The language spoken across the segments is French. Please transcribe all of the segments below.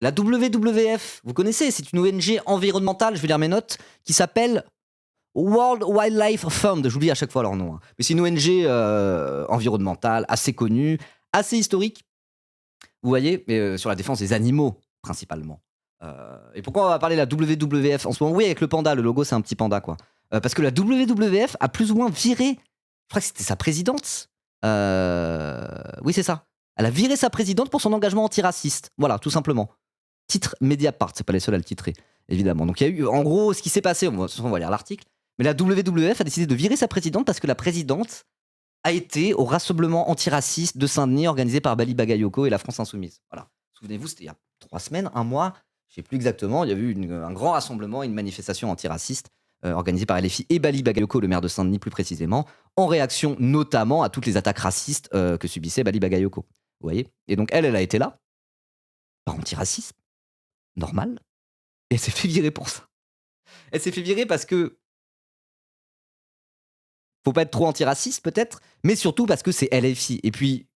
La WWF, vous connaissez, c'est une ONG environnementale, je vais lire mes notes, qui s'appelle World Wildlife Fund. J'oublie à chaque fois leur nom, hein. Mais c'est une ONG environnementale assez connue, assez historique, vous voyez, sur la défense des animaux principalement. Et pourquoi on va parler de la WWF en ce moment? Oui, avec le panda, le logo c'est un petit panda quoi. Parce que la WWF a plus ou moins viré, je crois que c'était sa présidente. Oui, c'est ça. Elle a viré sa présidente pour son engagement antiraciste. Voilà, tout simplement. Titre Mediapart, c'est pas les seuls à le titrer, évidemment. Donc il y a eu, en gros, ce qui s'est passé, on va lire l'article, mais la WWF a décidé de virer sa présidente parce que la présidente a été au rassemblement antiraciste de Saint-Denis organisé par Bali Bagayoko et la France Insoumise. Voilà. Souvenez-vous, c'était il y a 3 semaines, un mois, je sais plus exactement, il y a eu un grand rassemblement, une manifestation antiraciste organisée par LFI et Bali Bagayoko, le maire de Saint-Denis plus précisément, en réaction notamment à toutes les attaques racistes que subissait Bali Bagayoko. Vous voyez? Et donc elle a été là, par antiracisme, normal, et elle s'est fait virer pour ça. Elle s'est fait virer parce que faut pas être trop antiraciste peut-être, mais surtout parce que c'est LFI. Et puis,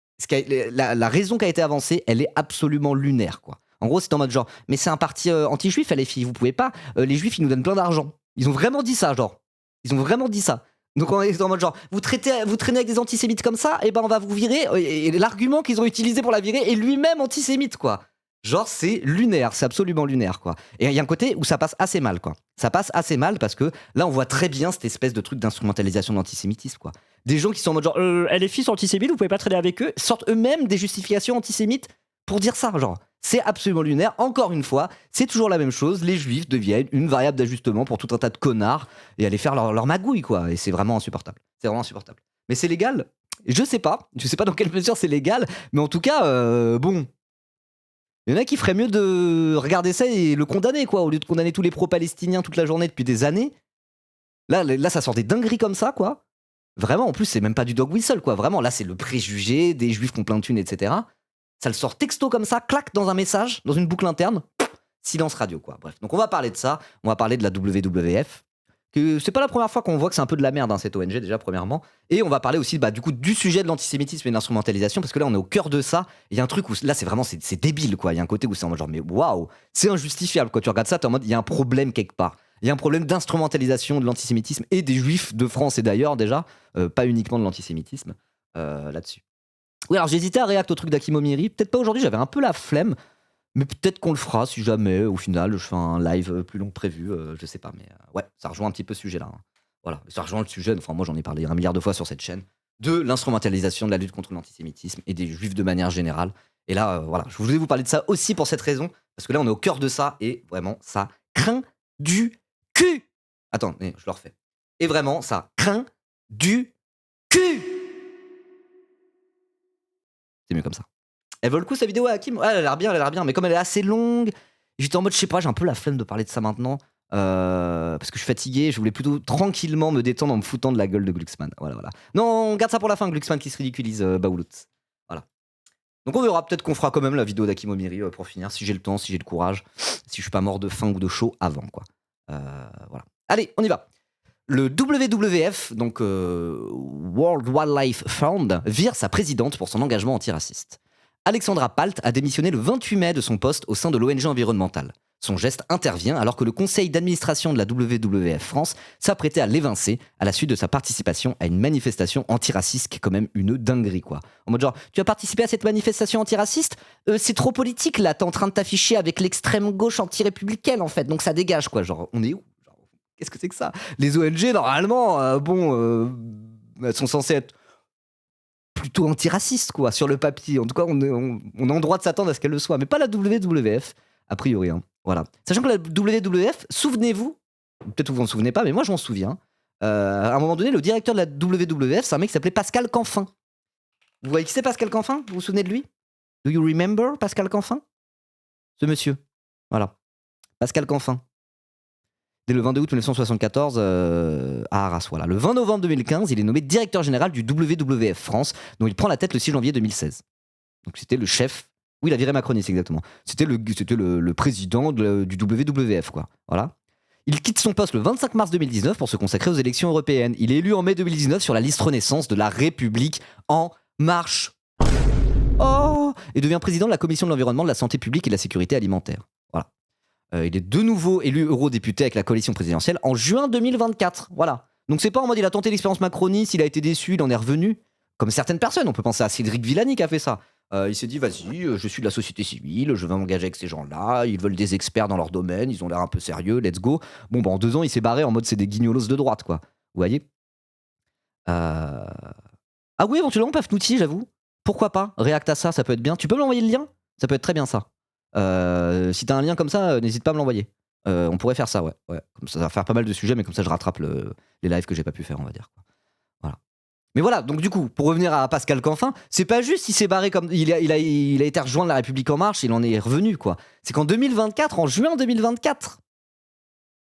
la raison qui a été avancée, elle est absolument lunaire, quoi. En gros, c'est en mode genre, mais c'est un parti anti-juif, LFI, vous pouvez pas, les juifs, ils nous donnent plein d'argent. Ils ont vraiment dit ça, genre. Ils ont vraiment dit ça. Donc on est en mode genre, vous traînez avec des antisémites comme ça, et ben on va vous virer. Et l'argument qu'ils ont utilisé pour la virer est lui-même antisémite, quoi. Genre, c'est lunaire, c'est absolument lunaire, quoi. Et il y a un côté où ça passe assez mal, quoi. Ça passe assez mal parce que là, on voit très bien cette espèce de truc d'instrumentalisation de l'antisémitisme, quoi. Des gens qui sont en mode genre, LFI sont antisémites, vous pouvez pas traîner avec eux, sortent eux-mêmes des justifications antisémites pour dire ça, genre. C'est absolument lunaire. Encore une fois, c'est toujours la même chose. Les juifs deviennent une variable d'ajustement pour tout un tas de connards et aller faire leur magouille, quoi. Et c'est vraiment insupportable. C'est vraiment insupportable. Mais c'est légal? Je sais pas. Je sais pas dans quelle mesure c'est légal. Mais en tout cas, bon. Il y en a qui feraient mieux de regarder ça et le condamner, quoi, au lieu de condamner tous les pro-palestiniens toute la journée depuis des années. Là, ça sort des dingueries comme ça, quoi. Vraiment, en plus, c'est même pas du dog whistle, quoi. Vraiment, là, c'est le préjugé des juifs qui ont plein de thunes, etc. Ça le sort texto comme ça, clac, dans un message, dans une boucle interne. Silence radio, quoi. Bref, donc on va parler de ça. On va parler de la WWF. Que c'est pas la première fois qu'on voit que c'est un peu de la merde, hein, cette ONG, déjà, premièrement. Et on va parler aussi, du coup, du sujet de l'antisémitisme et de l'instrumentalisation, parce que là, on est au cœur de ça. Il y a un truc où, là, c'est vraiment, c'est débile, quoi. Il y a un côté où c'est en mode genre, mais waouh, c'est injustifiable. Quand tu regardes ça, t'es en mode, il y a un problème quelque part. Il y a un problème d'instrumentalisation de l'antisémitisme et des juifs de France et d'ailleurs, déjà, pas uniquement de l'antisémitisme là-dessus. Oui, alors j'hésitais à réacter au truc d'Hakim Omiri. Peut-être pas aujourd'hui, j'avais un peu la flemme. Mais peut-être qu'on le fera si jamais, au final, je fais un live plus long que prévu, je sais pas, mais ouais, ça rejoint un petit peu ce sujet-là, hein. Voilà, ça rejoint le sujet, enfin moi j'en ai parlé 1 milliard de fois sur cette chaîne, de l'instrumentalisation de la lutte contre l'antisémitisme et des juifs de manière générale. Et là, voilà, je voulais vous parler de ça aussi pour cette raison, parce que là on est au cœur de ça, et vraiment, ça craint du cul. Attends, mais je le refais. Et vraiment, ça craint du cul. C'est mieux comme ça. Elle vaut le coup sa vidéo à Hakim? Ouais, elle a l'air bien, mais comme elle est assez longue, j'étais en mode, je sais pas, j'ai un peu la flemme de parler de ça maintenant, parce que je suis fatigué, je voulais plutôt tranquillement me détendre en me foutant de la gueule de Glucksmann. Voilà. Non, on garde ça pour la fin, Glucksmann qui se ridiculise, Baoulout. Voilà. Donc on verra, peut-être qu'on fera quand même la vidéo d'Hakim Omiri pour finir, si j'ai le temps, si j'ai le courage, si je suis pas mort de faim ou de chaud avant, quoi. Voilà. Allez, on y va. Le WWF, donc World Wildlife Fund, vire sa présidente pour son engagement antiraciste. Alexandra Palt a démissionné le 28 mai de son poste au sein de l'ONG environnementale. Son geste intervient alors que le conseil d'administration de la WWF France s'apprêtait à l'évincer à la suite de sa participation à une manifestation antiraciste qui est quand même une dinguerie, quoi. En mode genre, tu as participé à cette manifestation antiraciste? C'est trop politique là, t'es en train de t'afficher avec l'extrême gauche anti-républicaine en fait, donc ça dégage, quoi. Genre, on est où? Qu'est-ce que c'est que ça? Les ONG, normalement, elles sont censées être plutôt antiracistes, quoi, sur le papier. En tout cas, on est en droit de s'attendre à ce qu'elle le soit, mais pas la WWF, a priori, hein. Voilà. Sachant que la WWF, souvenez-vous, peut-être que vous vous en souvenez pas, mais moi je m'en souviens, à un moment donné, le directeur de la WWF, c'est un mec qui s'appelait Pascal Canfin. Vous voyez qui c'est Pascal Canfin? Vous vous souvenez de lui? Do you remember Pascal Canfin? Ce monsieur. Voilà. Pascal Canfin. Dès le 22 août 1974 à Arras. Voilà. Le 20 novembre 2015, il est nommé directeur général du WWF France, dont il prend la tête le 6 janvier 2016. Donc c'était le chef. Oui, il a viré macroniste, exactement. C'était le président du WWF, quoi. Voilà. Il quitte son poste le 25 mars 2019 pour se consacrer aux élections européennes. Il est élu en mai 2019 sur la liste Renaissance de la République en marche. Oh, et devient président de la commission de l'environnement, de la santé publique et de la sécurité alimentaire. Voilà. Il est de nouveau élu eurodéputé avec la coalition présidentielle en juin 2024. Voilà. Donc c'est pas en mode il a tenté l'expérience macroniste, il a été déçu, il en est revenu. Comme certaines personnes, on peut penser à Cédric Villani qui a fait ça. Il s'est dit vas-y, je suis de la société civile, je vais m'engager avec ces gens-là, ils veulent des experts dans leur domaine, ils ont l'air un peu sérieux, let's go. Bon, bah en 2 ans, il s'est barré en mode c'est des guignolos de droite, quoi. Vous voyez. Euh, Ah oui, éventuellement, Pafnouti, j'avoue. Pourquoi pas? React à ça, ça peut être bien. Tu peux me l'envoyer le lien? Ça peut être très bien ça. Si t'as un lien comme ça, n'hésite pas à me l'envoyer. On pourrait faire ça, ouais. Comme ça va faire pas mal de sujets, mais comme ça je rattrape les lives que j'ai pas pu faire, on va dire. Voilà. Mais voilà, donc du coup, pour revenir à Pascal Canfin, c'est pas juste il s'est barré comme. Il a été rejoint de La République En Marche, il en est revenu, quoi. C'est qu'en 2024, en juin 2024,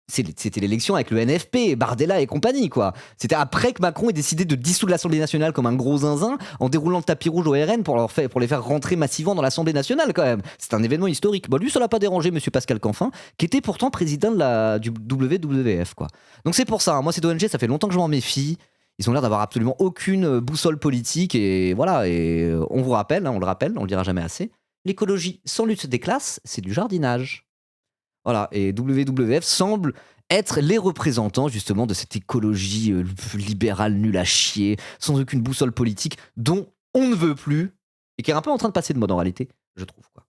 c'était l'élection avec le NFP, Bardella et compagnie, quoi. C'était après que Macron ait décidé de dissoudre l'Assemblée nationale comme un gros zinzin en déroulant le tapis rouge au RN pour les faire rentrer massivement dans l'Assemblée nationale, quand même. C'est un événement historique. Bon, lui, ça l'a pas dérangé, monsieur Pascal Canfin, qui était pourtant président du WWF, quoi. Donc c'est pour ça, hein. Moi, cette ONG, ça fait longtemps que je m'en méfie. Ils ont l'air d'avoir absolument aucune boussole politique et voilà. Et on vous rappelle, hein, on le dira jamais assez. L'écologie sans lutte des classes, c'est du jardinage. Voilà, et WWF semble être les représentants justement de cette écologie libérale nulle à chier, sans aucune boussole politique, dont on ne veut plus, et qui est un peu en train de passer de mode en réalité, je trouve, quoi.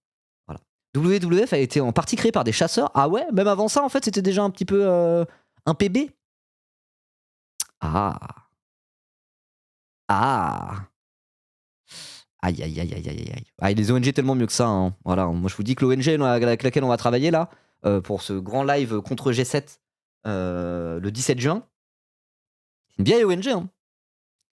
Voilà. WWF a été en partie créé par des chasseurs. Ah ouais, même avant ça, en fait, c'était déjà un petit peu un PB. Ah. Ah. Aïe, aïe, aïe, aïe, aïe, aïe. Ah, et les ONG tellement mieux que ça, hein. Voilà, moi je vous dis que l'ONG avec laquelle on va travailler là, pour ce grand live contre G7 le 17 juin, c'est une vieille ONG, hein.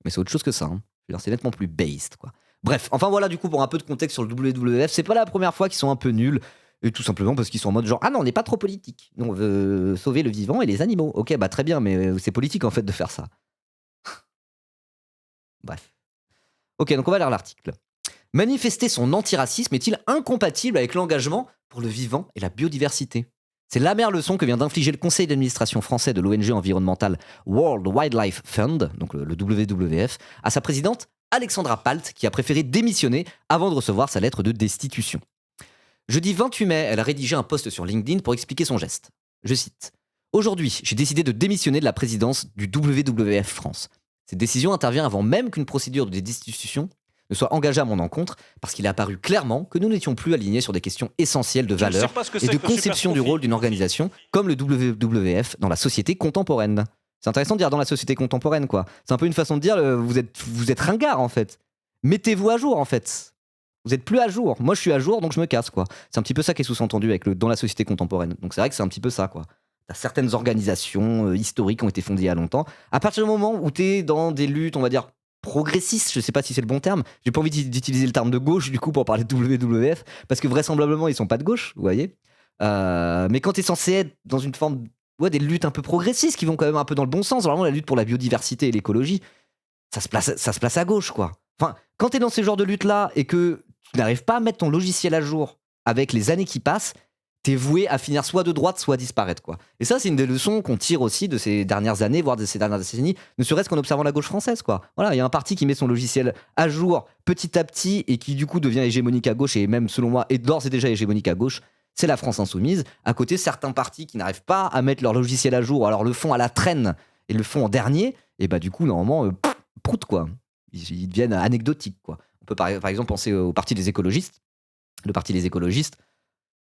Mais c'est autre chose que ça, hein. Je veux dire, c'est nettement plus based, quoi. Bref, enfin voilà, du coup, pour un peu de contexte sur le WWF, c'est pas la première fois qu'ils sont un peu nuls, et tout simplement parce qu'ils sont en mode genre, ah non, on n'est pas trop politique. Nous, on veut sauver le vivant et les animaux. Ok, bah très bien, mais c'est politique en fait de faire ça. Bref. Ok, donc on va lire l'article. Manifester son antiracisme est-il incompatible avec l'engagement pour le vivant et la biodiversité? C'est l'amère leçon que vient d'infliger le conseil d'administration français de l'ONG environnementale World Wildlife Fund, donc le WWF, à sa présidente Alexandra Palt, qui a préféré démissionner avant de recevoir sa lettre de destitution. Jeudi 28 mai, elle a rédigé un post sur LinkedIn pour expliquer son geste. Je cite: Aujourd'hui, j'ai décidé de démissionner de la présidence du WWF France. Cette décision intervient avant même qu'une procédure de destitution ne soit engagée à mon encontre, parce qu'il est apparu clairement que nous n'étions plus alignés sur des questions essentielles de valeur et de conception du rôle d'une organisation comme le WWF dans la société contemporaine. C'est intéressant de dire dans la société contemporaine, quoi. C'est un peu une façon de dire vous êtes ringard, en fait. Mettez-vous à jour, en fait. Vous êtes plus à jour. Moi, je suis à jour, donc je me casse, quoi. C'est un petit peu ça qui est sous-entendu avec dans la société contemporaine. Donc c'est vrai que c'est un petit peu ça, quoi. T'as certaines organisations historiques qui ont été fondées il y a longtemps. À partir du moment où t'es dans des luttes, on va dire, progressistes, je sais pas si c'est le bon terme, j'ai pas envie d'utiliser le terme de gauche, du coup, pour parler de WWF, parce que vraisemblablement, ils sont pas de gauche, vous voyez. Mais quand t'es censé être dans une forme, ouais, des luttes un peu progressistes qui vont quand même un peu dans le bon sens, vraiment la lutte pour la biodiversité et l'écologie, ça se place à gauche, quoi. Enfin, quand t'es dans ce genre de lutte-là et que tu n'arrives pas à mettre ton logiciel à jour avec les années qui passent, t'es voué à finir soit de droite, soit à disparaître, quoi. Et ça, c'est une des leçons qu'on tire aussi de ces dernières années, voire de ces dernières décennies, ne serait-ce qu'en observant la gauche française, quoi. Voilà, il y a un parti qui met son logiciel à jour petit à petit et qui, du coup, devient hégémonique à gauche et même, selon moi, est d'ores et déjà hégémonique à gauche. C'est la France insoumise. À côté, certains partis qui n'arrivent pas à mettre leur logiciel à jour, alors le font à la traîne et le font en dernier, et bah, du coup, normalement, prout, quoi. Ils deviennent anecdotiques, quoi. On peut par exemple penser au parti des écologistes. Le parti des écologistes,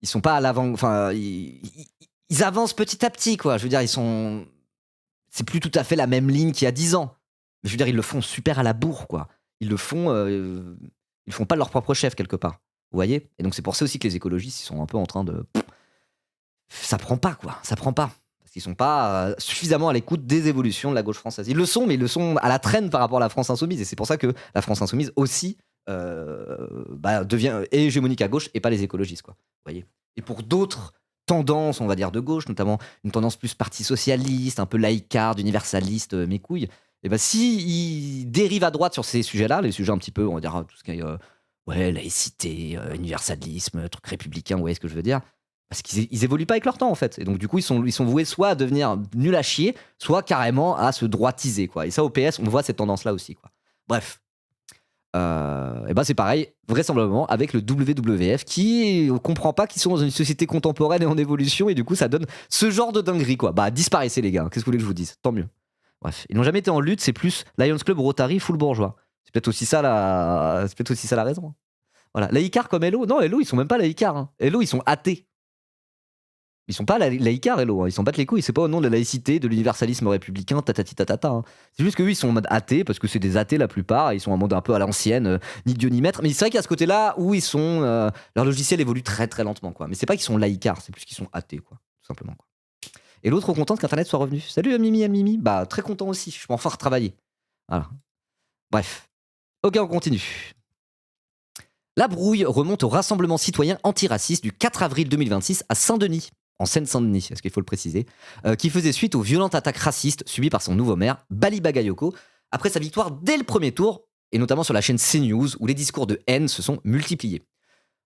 ils sont pas à l'avant, enfin, ils avancent petit à petit, quoi. Je veux dire, c'est plus tout à fait la même ligne qu'il y a 10 ans. Mais je veux dire, ils le font super à la bourre, quoi. Ils le font, ils font pas leur propre chef quelque part. Vous voyez? Et donc c'est pour ça aussi que les écologistes, ils sont un peu en train de, ça prend pas, quoi. Ça prend pas. Parce qu'ils sont pas suffisamment à l'écoute des évolutions de la gauche française. Ils le sont, mais ils le sont à la traîne par rapport à la France insoumise. Et c'est pour ça que la France insoumise aussi devient hégémonique à gauche et pas les écologistes, quoi. Vous voyez. Et pour d'autres tendances, on va dire de gauche, notamment une tendance plus parti socialiste, un peu laïcarde, universaliste, mes couilles, et ben si ils dérivent à droite sur ces sujets-là, les sujets un petit peu, on va dire tout ce qui est laïcité, universalisme, truc républicain, vous voyez ce que je veux dire, parce qu'ils évoluent pas avec leur temps, en fait. Et donc du coup, ils sont voués soit à devenir nuls à chier, soit carrément à se droitiser, quoi. Et ça, au PS, on voit cette tendance-là aussi, quoi. Bref. Et ben c'est pareil, vraisemblablement, avec le WWF qui comprend pas qu'ils sont dans une société contemporaine et en évolution, et du coup ça donne ce genre de dinguerie, quoi. Bah disparaissez les gars, qu'est-ce que vous voulez que je vous dise? Tant mieux. Bref, ils n'ont jamais été en lutte, c'est plus Lions Club, Rotary, full bourgeois. C'est peut-être aussi ça la raison. Voilà. Laïcars comme Hello, non, Hello ils sont même pas laïcars. Hein. Hello ils sont athées. Ils sont pas laïcars, Hello. Hein. Ils s'en battent les couilles. C'est pas au nom de la laïcité, de l'universalisme républicain, tatati tatata. Hein. C'est juste que ils sont en mode athées parce que c'est des athées la plupart. Ils sont en mode un peu à l'ancienne, ni Dieu ni maître. Mais c'est vrai qu'il y a ce côté-là où ils sont, leur logiciel évolue très très lentement, quoi. Mais c'est pas qu'ils sont laïcars, c'est plus qu'ils sont athées, quoi, tout simplement. Quoi. Et l'autre trop contente qu'Internet soit revenu. Salut Mimi, Mimi. Bah très content aussi. Je peux enfin retravailler. Voilà. Bref. Ok, on continue. La brouille remonte au rassemblement citoyen antiraciste du 4 avril 2026 à Saint-Denis, en Seine-Saint-Denis, est-ce qu'il faut le préciser, qui faisait suite aux violentes attaques racistes subies par son nouveau maire, Bali Bagayoko, après sa victoire dès le premier tour, et notamment sur la chaîne CNews, où les discours de haine se sont multipliés.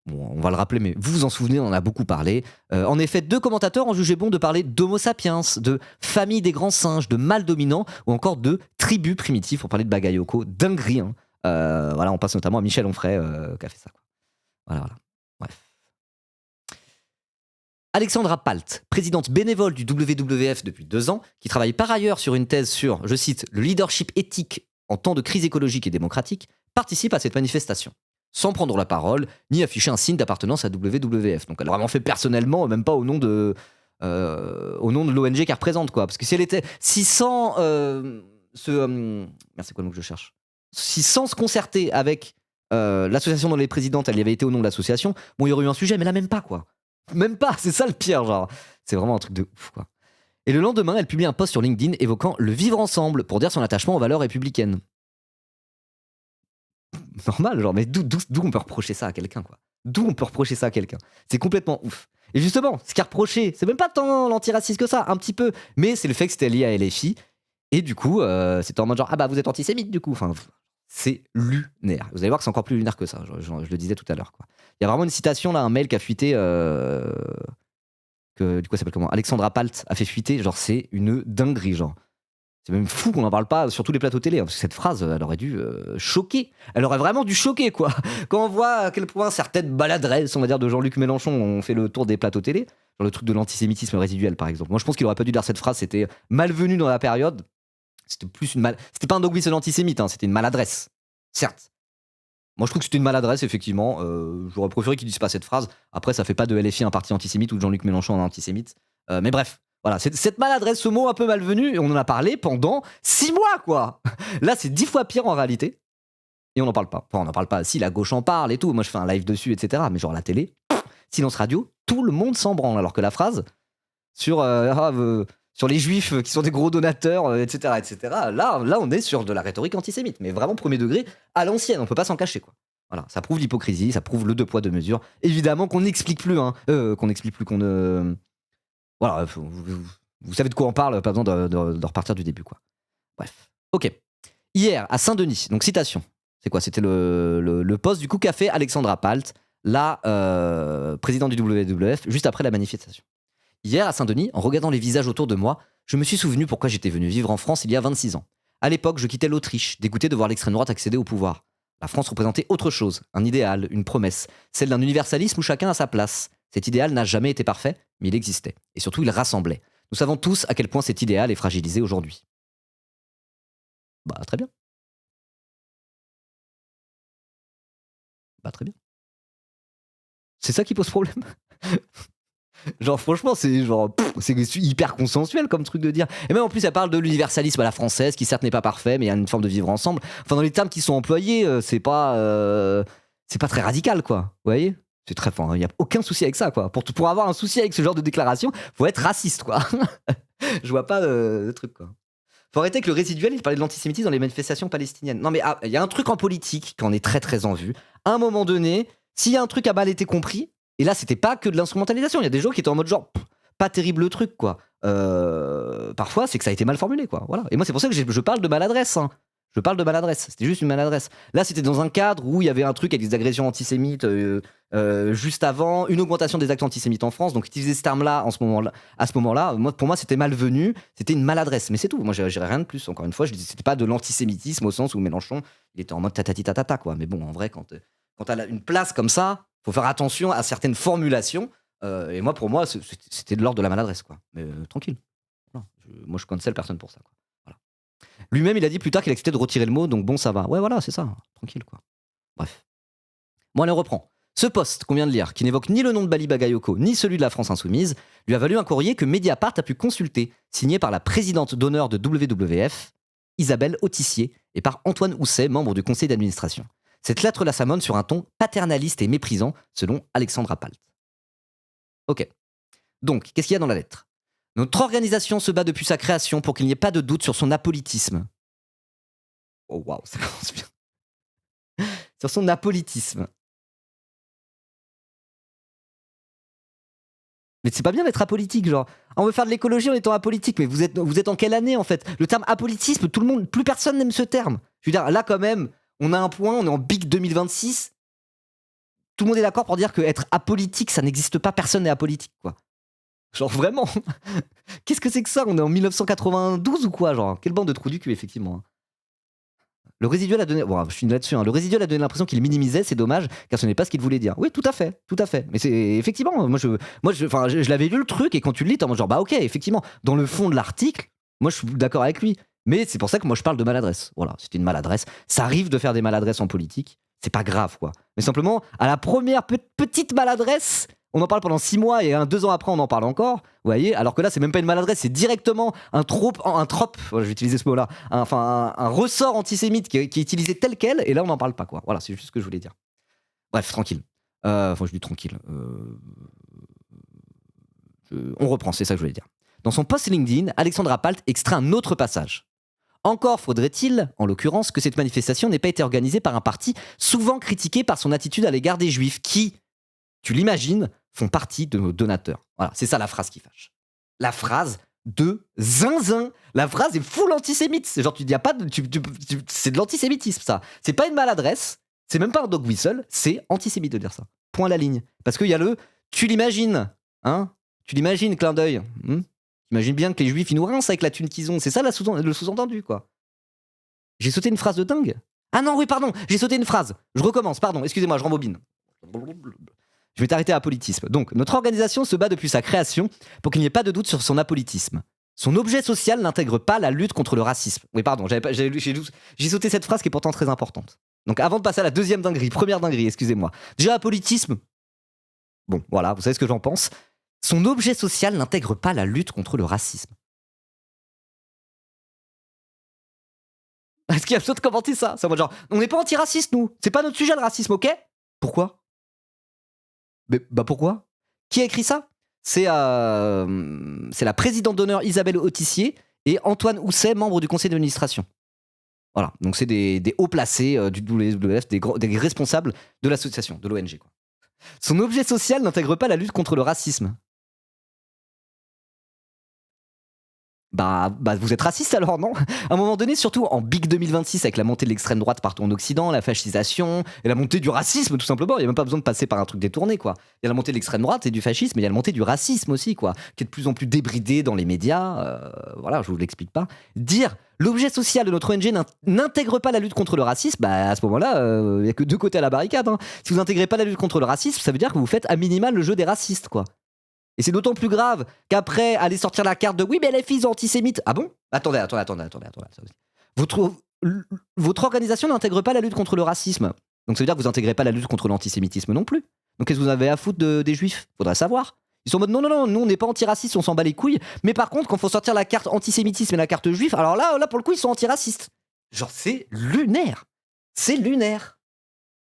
Bon, on va le rappeler, mais vous vous en souvenez, on en a beaucoup parlé. En effet, 2 commentateurs ont jugé bon de parler d'Homo sapiens, de famille des grands singes, de mâles dominants, ou encore de tribus primitives, pour parler de Bagayoko, dinguerie, hein. Voilà, on passe notamment à Michel Onfray qui a fait ça. Quoi. Voilà. Bref. Alexandra Palt, présidente bénévole du WWF depuis 2 ans, qui travaille par ailleurs sur une thèse sur, je cite, le leadership éthique en temps de crise écologique et démocratique, participe à cette manifestation, sans prendre la parole, ni afficher un signe d'appartenance à WWF. Donc elle a vraiment fait personnellement, même pas au nom de l'ONG qu'elle représente, quoi. Parce que si elle était... Si sans... c'est quoi le mot que je cherche? Si sans se concerter avec l'association dont elle est présidente, elle y avait été au nom de l'association, bon, il y aurait eu un sujet, mais là, même pas, quoi. Même pas, c'est ça le pire, genre. C'est vraiment un truc de ouf, quoi. Et le lendemain, elle publie un post sur LinkedIn évoquant le vivre ensemble pour dire son attachement aux valeurs républicaines. Normal, genre, mais d'où on peut reprocher ça à quelqu'un, quoi. D'où on peut reprocher ça à quelqu'un? C'est complètement ouf. Et justement, ce qui a reproché, c'est même pas tant l'antiraciste que ça, un petit peu, mais c'est le fait que c'était lié à LFI. Et du coup, c'était en mode genre, ah bah vous êtes antisémite du coup. Enfin, c'est lunaire. Vous allez voir que c'est encore plus lunaire que ça, je le disais tout à l'heure. Quoi. Il y a vraiment une citation là, un mail qui a fuité, que du coup ça s'appelle comment? Alexandra Palt a fait fuiter, genre c'est une dinguerie, genre. C'est même fou qu'on n'en parle pas sur tous les plateaux télé, hein, parce que cette phrase, elle aurait dû choquer. Elle aurait vraiment dû choquer, quoi. Quand on voit à quel point certaines maladresses, on va dire, de Jean-Luc Mélenchon ont fait le tour des plateaux télé, genre le truc de l'antisémitisme résiduel, par exemple. Moi, je pense qu'il aurait pas dû dire cette phrase, c'était malvenu dans la période. C'était plus c'était pas un dogme antisémite, hein, c'était une maladresse. Certes. Moi, je trouve que c'était une maladresse, effectivement. J'aurais préféré qu'il dise pas cette phrase. Après, ça fait pas de LFI un parti antisémite ou de Jean-Luc Mélenchon un antisémite. Mais bref. Voilà, cette maladresse, ce mot un peu malvenu, on en a parlé pendant 6 mois, quoi. Là, c'est 10 fois pire en réalité. Et on n'en parle pas. Enfin, on n'en parle pas. Si, la gauche en parle et tout. Moi, je fais un live dessus, etc. Mais genre, la télé, silence radio, tout le monde s'en branle. Alors que la phrase sur les juifs qui sont des gros donateurs, etc., etc., là, on est sur de la rhétorique antisémite. Mais vraiment premier degré, à l'ancienne. On peut pas s'en cacher, quoi. Voilà, ça prouve l'hypocrisie, ça prouve le 2 poids 2 mesures. Évidemment qu'on n'explique plus, qu'on ne... Voilà, vous savez de quoi on parle, pas besoin de repartir du début, quoi. Bref. Ok. Hier, à Saint-Denis, donc citation. C'est quoi? C'était le poste du coup qu'a fait Alexandra Palt, la présidente du WWF, juste après la manifestation. Hier, à Saint-Denis, en regardant les visages autour de moi, je me suis souvenu pourquoi j'étais venu vivre en France il y a 26 ans. À l'époque, je quittais l'Autriche, dégoûté de voir l'extrême droite accéder au pouvoir. La France représentait autre chose, un idéal, une promesse, celle d'un universalisme où chacun a sa place. Cet idéal n'a jamais été parfait, mais il existait. Et surtout, il rassemblait. Nous savons tous à quel point cet idéal est fragilisé aujourd'hui. Bah, très bien. Bah, très bien. C'est ça qui pose problème. Genre, franchement, c'est hyper consensuel comme truc de dire. Et même en plus, elle parle de l'universalisme à la française, qui certes n'est pas parfait, mais il y a une forme de vivre ensemble. Enfin, dans les termes qui sont employés, c'est pas très radical, quoi. Vous voyez? C'est très fort. Il n'y a aucun souci avec ça, quoi. Pour avoir un souci avec ce genre de déclaration, faut être raciste, quoi. Je vois pas de truc, quoi. Faut arrêter que le résiduel, il parlait de l'antisémitisme dans les manifestations palestiniennes. Non, mais il y a un truc en politique qui en est très très en vue. À un moment donné, s'il y a un truc a mal été compris, et là, c'était pas que de l'instrumentalisation. Il y a des gens qui étaient en mode genre, pas terrible le truc, quoi. Parfois, c'est que ça a été mal formulé, quoi. Voilà. Et moi, c'est pour ça que je parle de maladresse. Hein. Je parle de maladresse. C'était juste une maladresse. Là, c'était dans un cadre où il y avait un truc avec des agressions antisémites juste avant, une augmentation des actes antisémites en France. Donc, utiliser ce terme-là à ce moment-là, pour moi, c'était malvenu. C'était une maladresse. Mais c'est tout. Moi, je dirais rien de plus. Encore une fois, je dis c'était pas de l'antisémitisme au sens où Mélenchon, il était en mode tatati tatata, quoi. Mais bon, en vrai, quand t'as une place comme ça, faut faire attention à certaines formulations. Et moi, pour moi, c'était de l'ordre de la maladresse, quoi. Mais tranquille. Voilà. Moi, je cancelle personne pour ça, quoi. Voilà. Lui-même, il a dit plus tard qu'il acceptait de retirer le mot, donc bon, ça va. Ouais, voilà, c'est ça. Tranquille, quoi. Bref. Bon, allez, on reprend. Ce post qu'on vient de lire, qui n'évoque ni le nom de Bali Bagayoko, ni celui de la France Insoumise, lui a valu un courrier que Mediapart a pu consulter, signé par la présidente d'honneur de WWF, Isabelle Autissier, et par Antoine Housset, membre du conseil d'administration. Cette lettre la s'amonne sur un ton paternaliste et méprisant, selon Alexandre Appalt. Ok. Donc, qu'est-ce qu'il y a dans la lettre ? Notre organisation se bat depuis sa création pour qu'il n'y ait pas de doute sur son apolitisme. Oh waouh, ça commence bien. Sur son apolitisme. Mais c'est pas bien d'être apolitique, genre. On veut faire de l'écologie en étant apolitique, mais vous êtes en quelle année en fait ? Le terme apolitisme, plus personne n'aime ce terme. Je veux dire, là quand même, on a un point, on est en big 2026. Tout le monde est d'accord pour dire que être apolitique, ça n'existe pas, personne n'est apolitique, quoi. Genre vraiment. Qu'est-ce que c'est que ça ? On est en 1992 ou quoi, genre ? Quelle bande de trous du cul, effectivement. Le résiduel a donné. Bon, je finis là-dessus. Hein. Le résiduel a donné l'impression qu'il minimisait, c'est dommage, car ce n'est pas ce qu'il voulait dire. Oui, tout à fait, tout à fait. Mais c'est effectivement, je l'avais lu le truc et quand tu le lis, t'es en mode genre bah ok, effectivement, dans le fond de l'article, moi je suis d'accord avec lui. Mais c'est pour ça que moi je parle de maladresse. Voilà, c'était une maladresse. Ça arrive de faire des maladresses en politique, c'est pas grave quoi. Mais simplement, à la première petite maladresse, on en parle pendant 6 mois et 2 ans après on en parle encore. Vous voyez, alors que là c'est même pas une maladresse, c'est directement un trope, je vais utiliser ce mot-là, un ressort antisémite qui est utilisé tel quel, et là on n'en parle pas quoi. Voilà, c'est juste ce que je voulais dire. Bref, tranquille. Je dis tranquille. On reprend, c'est ça que je voulais dire. Dans son post LinkedIn, Alexandre Appalt extrait un autre passage. Encore faudrait-il, en l'occurrence, que cette manifestation n'ait pas été organisée par un parti souvent critiqué par son attitude à l'égard des Juifs qui, tu l'imagines, font partie de nos donateurs. Voilà, c'est ça la phrase qui fâche. La phrase de zinzin. La phrase est full antisémite. C'est genre, tu dis, y a pas de, c'est de l'antisémitisme, ça. C'est pas une maladresse, c'est même pas un dog whistle, c'est antisémite de dire ça. Point à la ligne. Parce qu'il y a tu l'imagines, hein ? Tu l'imagines, clin d'œil. T'imagines bien que les Juifs, ils nous rincent avec la thune qu'ils ont. C'est ça le sous-entendu, quoi. J'ai sauté une phrase de dingue. Ah non, oui, pardon, j'ai sauté une phrase. Je recommence, pardon, excusez-moi, je rembobine. Je vais t'arrêter à apolitisme. Donc, notre organisation se bat depuis sa création pour qu'il n'y ait pas de doute sur son apolitisme. Son objet social n'intègre pas la lutte contre le racisme. Oui, pardon, j'ai sauté cette phrase qui est pourtant très importante. Donc, avant de passer à la deuxième dinguerie, première dinguerie, excusez-moi. Déjà, apolitisme. Bon, voilà, vous savez ce que j'en pense. Son objet social n'intègre pas la lutte contre le racisme. Est-ce qu'il y a besoin de commenter ça ? C'est en mode genre, on n'est pas antiraciste, nous. C'est pas notre sujet, le racisme, ok ? Pourquoi ? Mais, bah pourquoi ? Qui a écrit ça ? C'est la présidente d'honneur Isabelle Autissier et Antoine Housset, membre du conseil d'administration. Voilà, donc c'est des hauts placés du WWF, des responsables de l'association, de l'ONG, quoi. Son objet social n'intègre pas la lutte contre le racisme. Bah, vous êtes raciste alors, non ? À un moment donné, surtout en big 2026, avec la montée de l'extrême droite partout en Occident, la fascisation et la montée du racisme, tout simplement. Il n'y a même pas besoin de passer par un truc détourné, quoi. Il y a la montée de l'extrême droite et du fascisme, mais il y a la montée du racisme aussi, quoi, qui est de plus en plus débridé dans les médias. Voilà, je vous l'explique pas. Dire l'objet social de notre ONG n'intègre pas la lutte contre le racisme, bah à ce moment-là, il n'y a que 2 côtés à la barricade. Hein. Si vous n'intégrez pas la lutte contre le racisme, ça veut dire que vous faites à minima le jeu des racistes, quoi. Et c'est d'autant plus grave qu'après, aller sortir la carte de oui, mais les filles sont antisémites. Ah bon ? Attendez. Votre organisation n'intègre pas la lutte contre le racisme. Donc ça veut dire que vous n'intégrez pas la lutte contre l'antisémitisme non plus. Donc qu'est-ce que vous avez à foutre des juifs ? Faudrait savoir. Ils sont en mode non, nous on n'est pas antiracistes, on s'en bat les couilles. Mais par contre, quand il faut sortir la carte antisémitisme et la carte juif, alors là pour le coup, ils sont antiracistes. Genre, c'est lunaire. C'est lunaire.